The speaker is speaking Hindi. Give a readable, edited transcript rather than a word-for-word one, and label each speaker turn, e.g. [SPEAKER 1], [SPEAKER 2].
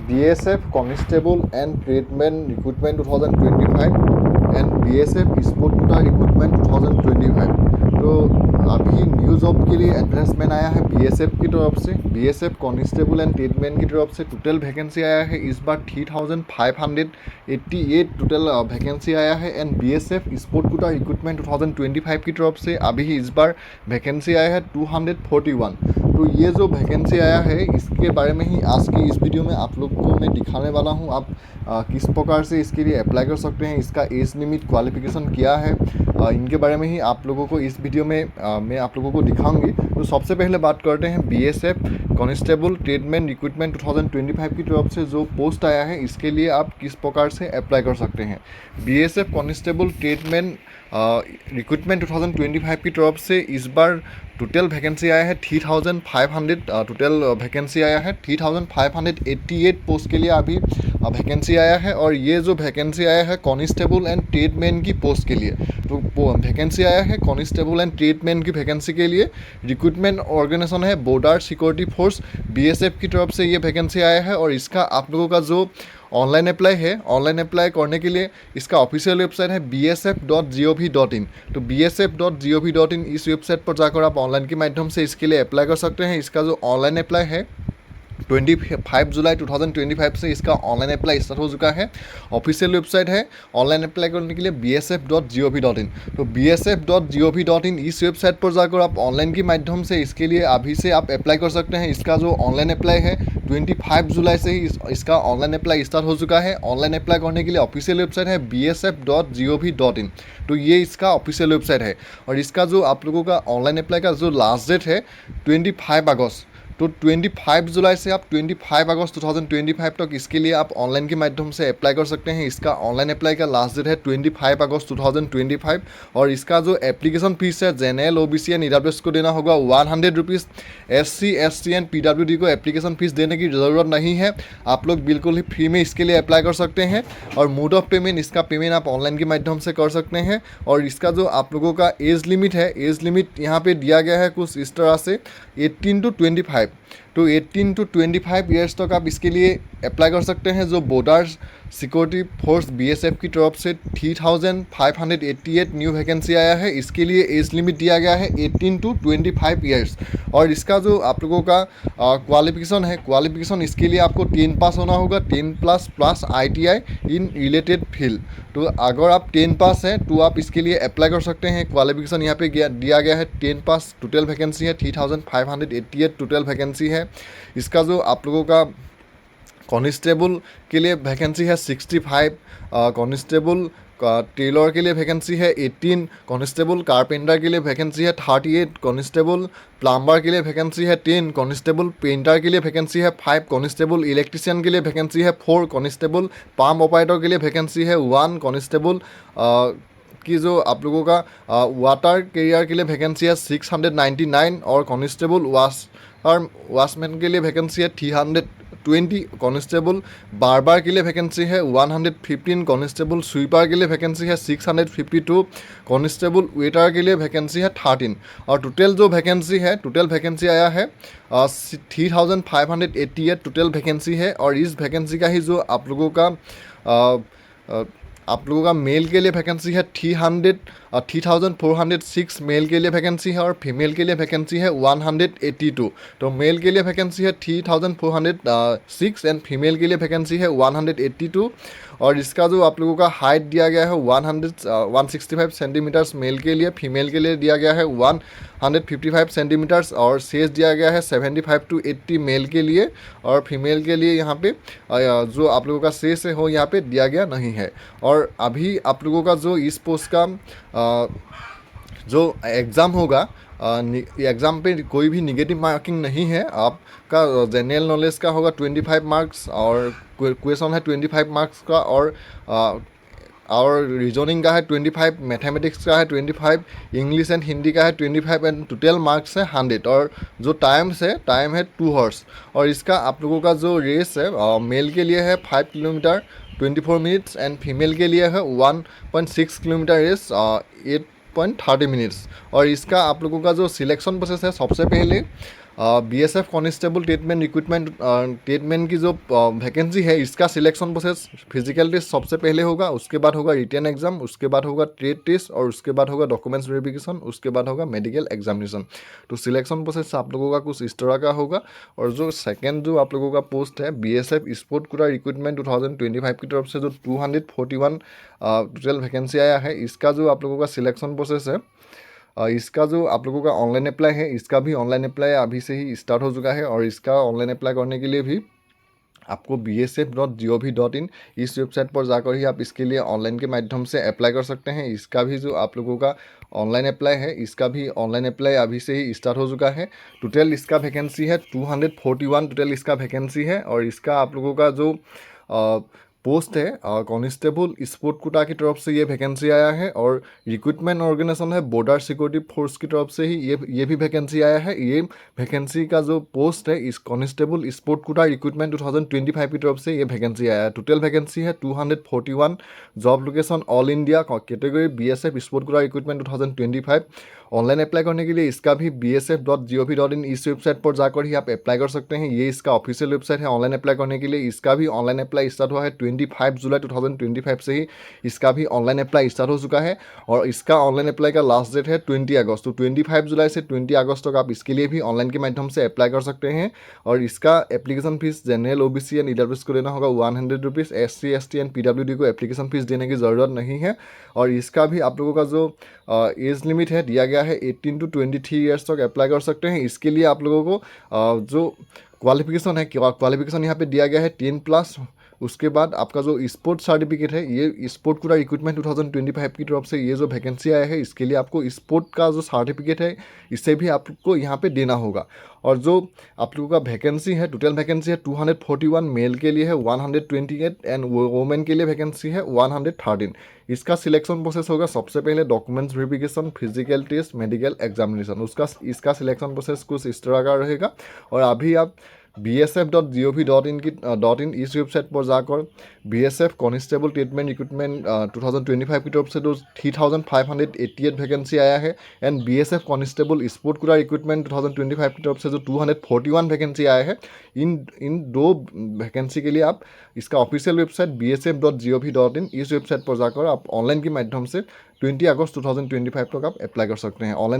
[SPEAKER 1] BSF Constable and Tradesman Recruitment 2025 and BSF sport Kota recruitment 2025। तो अभी न्यू जॉब के लिए एडवर्टाइजमेंट आया है BSF की तरफ से। BSF कांस्टेबल एंड ट्रेडमैन की तरफ से टोटल वैकेंसी आया है इस बार 3588 टोटल वैकेंसी आया है। And BSF sport Kota recruitment 2025 की तरफ से अभी इस बार वैकेंसी आया है 241। तो ये जो वैकेंसी आया है इसके बारे में ही आज की इस वीडियो में आप लोग को मैं दिखाने वाला हूँ। आप किस प्रकार से इसके लिए अप्लाई कर सकते हैं, इसका एज लिमिट, क्वालिफिकेशन क्या है, इनके बारे में ही आप लोगों को इस वीडियो में मैं आप लोगों को दिखाऊंगी। तो सबसे पहले बात करते हैं BSF कांस्टेबल ट्रेडमैन रिक्रूटमेंट 2025 की तरफ से जो पोस्ट आया है इसके लिए आप किस प्रकार से अप्लाई कर सकते हैं। BSF कांस्टेबल ट्रेडमैन रिक्रूटमेंट 2025 की तरफ से इस बार टोटल वैकेंसी आया है 3500। टोटल वैकेंसी आया है 3588 पोस्ट के लिए अभी वैकेंसी आया है। और ये जो वैकेंसी आया है कांस्टेबल एंड ट्रेडमैन की पोस्ट के लिए। तो वैकेंसी आया है कांस्टेबल एंड ट्रेडमैन की वैकेंसी के लिए। रिक्रूटमेंट ऑर्गेनाइजेशन है बॉर्डर सिक्योरिटी फोर्स, BSF की तरफ से ये वैकेंसी आया है। और इसका आप लोगों का जो ऑनलाइन अप्लाई है, ऑनलाइन अप्लाई करने के लिए इसका ऑफिशियल वेबसाइट है bsf.gov.in। तो bsf.gov.in इस वेबसाइट पर जाकर आप ऑनलाइन के माध्यम से इसके लिए अप्लाई कर सकते हैं। इसका जो ऑनलाइन अप्लाई है 25 जुलाई 2025 से इसका ऑनलाइन अप्लाई स्टार्ट हो चुका है। ऑफिशियल वेबसाइट है ऑनलाइन अप्लाई करने के लिए bsf.gov.in। तो bsf.gov.in इस वेबसाइट पर जाकर आप ऑनलाइन के माध्यम से इसके लिए अभी से आप अप्लाई कर सकते हैं। इसका जो ऑनलाइन अप्लाई है 25 जुलाई से ही इसका ऑनलाइन अप्लाई स्टार्ट हो चुका है। ऑनलाइन अप्लाई करने के लिए ऑफिशियल वेबसाइट है bsf.gov.in। तो ये इसका ऑफिशियल वेबसाइट है। और इसका जो आप लोगों का ऑनलाइन अप्लाई का जो लास्ट डेट है 25 अगस्त। तो 25 जुलाई से आप 25 अगस्त 2025 तक इसके लिए आप ऑनलाइन के माध्यम से अप्लाई कर सकते हैं। इसका ऑनलाइन अप्लाई का लास्ट डेट है 25 अगस्त 2025। और इसका जो एप्लीकेशन फीस है जनरल OBC एंड EWS को देना होगा 100 rupees. SC ST and PWD को एप्लीकेशन फीस देने की ज़रूरत नहीं है। आप लोग बिल्कुल ही फ्री में इसके लिए अप्लाई कर सकते हैं। और मोड ऑफ पेमेंट, इसका पेमेंट आप ऑनलाइन के माध्यम से कर सकते हैं। और इसका जो आप लोगों का एज लिमिट है, एज लिमिट यहाँ पे दिया गया है कुछ इस तरह से 18 to 25। तो 18 to 25 ईयर्स तक आप इसके लिए अप्लाई कर सकते हैं। जो बॉर्डर सिक्योरिटी फोर्स BSF की तरफ से 3588 न्यू वैकेंसी आया है, इसके लिए एज लिमिट दिया गया है 18 to 25 ईयर्स। और इसका जो आप लोगों का क्वालिफिकेशन है, क्वालिफिकेशन इसके लिए आपको 10 पास होना होगा, 10+ ITI इन रिलेटेड फील्ड। तो अगर आप 10 पास हैं तो आप इसके लिए अप्लाई कर सकते हैं। क्वालिफिकेशन यहाँ पे दिया गया है 10 पास। टोटल वैकेंसी है 3588 टोटल वैकेंसी है। इसका जो आप लोगों का कांस्टेबल के लिए वैकेंसी है 65, कांस्टेबल टेलर के लिए वैकेंसी है 18, कांस्टेबल कारपेंटर के लिए वैकेंसी है 38, कांस्टेबल प्लम्बर के लिए वैकेंसी है 10, कांस्टेबल पेंटर के लिए वैकेंसी है 5, कांस्टेबल इलेक्ट्रिशियन के लिए वैकेंसी है 4, कांस्टेबल पंप ऑपरेटर के लिए वैकेंसी है 1, कांस्टेबल की जो आप लोगों का वाटर कैरियर के लिए वैकेंसी है 699। और कांस्टेबल वॉचमैन के लिए वैकेंसी है 320, कांस्टेबल बार्बर के लिए वैकेंसी है 115, कांस्टेबल स्वीपर के लिए वैकेंसी है 652, कांस्टेबल वेटर के लिए वैकेंसी है 13। और टोटल जो वैकेंसी है, टोटल वैकेंसी आया है 3588 टोटल वैकेंसी है। और इस वैकेंसी का ही जो आप लोगों का मेल के लिए वैकेंसी है 3406 मेल के लिए वैकेंसी है। और फीमेल के लिए वैकेंसी है 182। तो मेल के लिए वैकेंसी है 3406 एंड फीमेल के लिए वैकेंसी है 182। और इसका जो आप लोगों का हाइट दिया गया है 165 सेंटीमीटर्स मेल के लिए, फीमेल के लिए दिया गया है 155 सेंटीमीटर्स। और साइज दिया गया है 75 to 80 मेल के लिए। और फीमेल के लिए यहाँ पे जो आप लोगों का साइज है हो यहाँ पे दिया गया नहीं है। और अभी आप लोगों का जो इस पोस्ट का जो एग्ज़ाम होगा, एग्ज़ाम पे कोई भी निगेटिव मार्किंग नहीं है। आपका जनरल नॉलेज का होगा 25 मार्क्स और क्वेश्चन है 25 मार्क्स का। और रीजनिंग का है 25, मैथमेटिक्स का है 25, इंग्लिश एंड हिंदी का है 25 एंड टोटल मार्क्स है 100। और जो टाइम है 2 आवर्स। और इसका आप लोगों का जो रेस है मेल के लिए है 5 किलोमीटर 24 मिनट्स एंड फीमेल के लिए है 1.6 किलोमीटर रेस 8.30 मिनट्स। और इसका आप लोगों का जो सिलेक्शन प्रोसेस है, सबसे पहले बीएसएफ कांस्टेबल टेटमैन की जो वैकेंसी है, इसका सिलेक्शन प्रोसेस फिजिकल टेस्ट सबसे पहले होगा, उसके बाद होगा रिटन एग्जाम, उसके बाद होगा ट्रेड टेस्ट और उसके बाद होगा डॉक्यूमेंट्स वेरिफिकेशन, उसके बाद होगा मेडिकल एग्जामिनेशन। तो सिलेक्शन प्रोसेस आप लोगों का कुछ इस तरह का होगा। और जो सेकेंड जो आप लोगों का पोस्ट है बीएसएफ स्पोर्ट कोटा रिक्रूटमेंट 2025 की तरफ से जो 241 टोटल वैकेंसी आया है, इसका जो आप लोगों का सिलेक्शन प्रोसेस है, इसका जो आप लोगों का ऑनलाइन अप्लाई है, इसका भी ऑनलाइन अप्लाई अभी से ही स्टार्ट हो चुका है। और इसका ऑनलाइन अप्लाई करने के लिए भी आपको bsf.gov.in इस वेबसाइट पर जाकर ही आप इसके लिए ऑनलाइन के माध्यम से अप्लाई कर सकते हैं। इसका भी जो आप लोगों का ऑनलाइन अप्लाई है, इसका भी ऑनलाइन अप्लाई अभी से ही स्टार्ट हो चुका है। टोटल इसका वैकेंसी है 241 टोटल इसका वैकेंसी है। और इसका आप लोगों का जो पोस्ट है कांस्टेबल स्पोर्ट कोटा की तरफ से ये वैकेंसी आया है। और रिक्रूटमेंट ऑर्गेनाइजेशन है बॉर्डर सिक्योरिटी फोर्स की तरफ से ही ये भी वैकेंसी आया है। ये वैकेंसी का जो पोस्ट है इस कांस्टेबल स्पोर्ट कोटा रिक्रूटमेंट 2025 की तरफ से ये वैकेंसी आया है। टोटल वैकेंसी है 241। Job location all India, category BSF sport Kota recruitment 2025। Online apply करने के लिए इसका भी bsf.gov.in इस वेबसाइट पर जाकर ही आप अप्लाई कर सकते हैं। ये इसका ऑफिशियल वेबसाइट है ऑनलाइन अप्लाई करने के लिए। इसका भी ऑनलाइन अप्लाई स्टार्ट हुआ है 25 जुलाई 2025 से ही इसका भी ऑनलाइन अप्लाई स्टार्ट हो चुका है। और इसका ऑनलाइन अप्लाई का लास्ट डेट है 20 अगस्त। तो 25 जुलाई से 20 अगस्त तक आप इसके लिए भी ऑनलाइन के माध्यम से अप्लाई कर सकते हैं। और इसका application fees general OBC and EWS को देना होगा 100 rupees. SC ST and PWD को एप्लीकेशन फीस देने की ज़रूरत नहीं है। और इसका भी आप लोगों का जो एज लिमिट है दिया गया है 18 to 23 ईयर्स तक अप्लाई कर सकते हैं। इसके लिए आप लोगों को जो क्वालिफिकेशन है, क्वालिफिकेशन यहाँ पे दिया गया है 10+। उसके बाद आपका जो स्पोर्ट सर्टिफिकेट है, ये स्पोर्ट कोटा रिक्रूटमेंट 2025 की तरफ से ये जो वैकेंसी आया है, इसके लिए आपको स्पोर्ट का जो सर्टिफिकेट है इसे भी आपको यहाँ पे देना होगा। और जो आप लोगों का वैकेंसी है, टोटल वैकेंसी है 241, मेल के लिए है 128 एंड वुमेन के लिए वैकेंसी है 113। इसका सिलेक्शन प्रोसेस होगा सबसे पहले documents verification, physical test, medical examination. इसका सिलेक्शन प्रोसेस कुछ इस तरह का रहेगा। और अभी आप bsf.gov.in इस वेबसाइट पर जाकर बीएसएफ कांस्टेबल टेटमैन रिक्रूटमेंट 2025 की तरफ से जो 3588 वैकेंसी आया है and BSF constable sport Kota recruitment 2025 की तरफ से जो 241 वैकेंसी आया है, इन दो वैकेंसी के लिए आप इसका ऑफिशियल वेबसाइट bsf.gov.in इस वेबसाइट पर जाकर आप ऑनलाइन के माध्यम से 20 अगस्त 2025 तक आप अप्लाई कर सकते हैं। ऑनलाइन